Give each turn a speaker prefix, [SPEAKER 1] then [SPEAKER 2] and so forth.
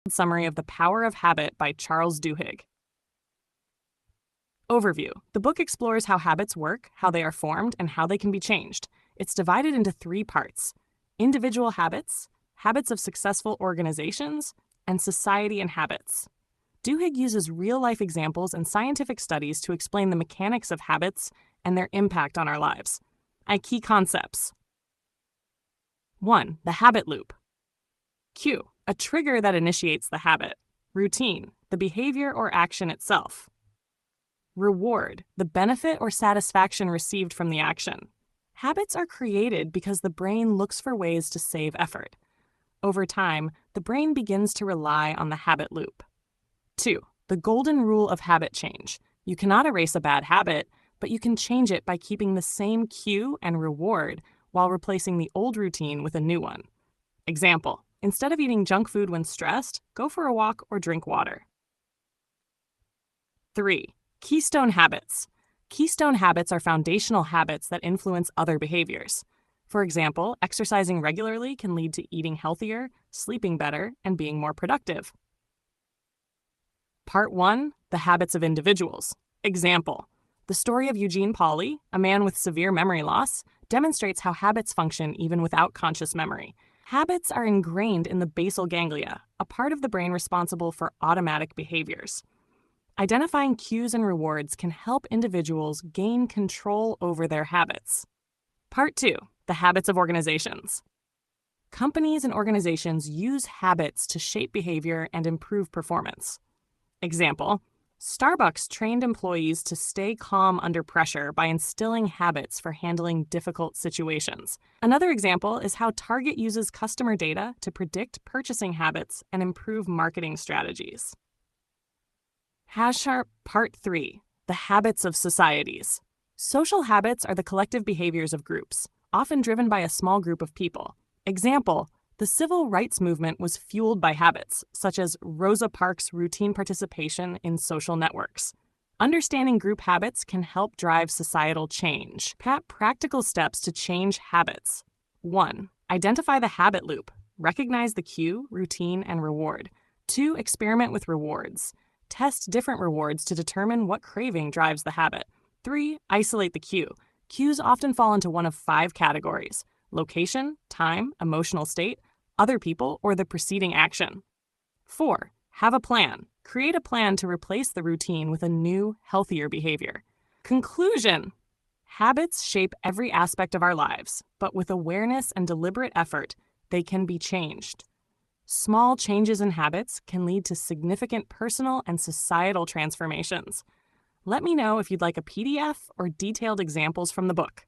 [SPEAKER 1] Summary of The Power of Habit by Charles Duhigg. Overview. The book explores how habits work, how they are formed, and how they can be changed. It's divided into 3 parts: individual habits, habits of successful organizations, and society and habits. Duhigg uses real-life examples and scientific studies to explain the mechanics of habits and their impact on our lives. Key concepts. 1. The habit loop. Cue. A trigger that initiates the habit. Routine. The behavior or action itself. Reward. The benefit or satisfaction received from the action. Habits are created because the brain looks for ways to save effort. Over time, the brain begins to rely on the habit loop. 2. The golden rule of habit change. You cannot erase a bad habit, but you can change it by keeping the same cue and reward while replacing the old routine with a new one. Example: instead of eating junk food when stressed, go for a walk or drink water. 3. Keystone habits. Keystone habits are foundational habits that influence other behaviors. For example, exercising regularly can lead to eating healthier, sleeping better, and being more productive. Part 1. The habits of individuals. Example: the story of Eugene Pauly, a man with severe memory loss, demonstrates how habits function even without conscious memory. Habits are ingrained in the basal ganglia, a part of the brain responsible for automatic behaviors. Identifying cues and rewards can help individuals gain control over their habits. Part 2. The habits of organizations. Companies and organizations use habits to shape behavior and improve performance. Example: Starbucks trained employees to stay calm under pressure by instilling habits for handling difficult situations. Another example is how Target uses customer data to predict purchasing habits and improve marketing strategies. HasSharp Part 3. The habits of societies. Social habits are the collective behaviors of groups, often driven by a small group of people. Example: the civil rights movement was fueled by habits, such as Rosa Parks' routine participation in social networks. Understanding group habits can help drive societal change. Practical steps to change habits. 1. Identify the habit loop. Recognize the cue, routine, and reward. 2. Experiment with rewards. Test different rewards to determine what craving drives the habit. 3. Isolate the cue. Cues often fall into one of 5 categories: location, time, emotional state, other people, or the preceding action. 4. Have a plan. Create a plan to replace the routine with a new, healthier behavior. Conclusion: habits shape every aspect of our lives, but with awareness and deliberate effort, they can be changed. Small changes in habits can lead to significant personal and societal transformations. Let me know if you'd like a PDF or detailed examples from the book.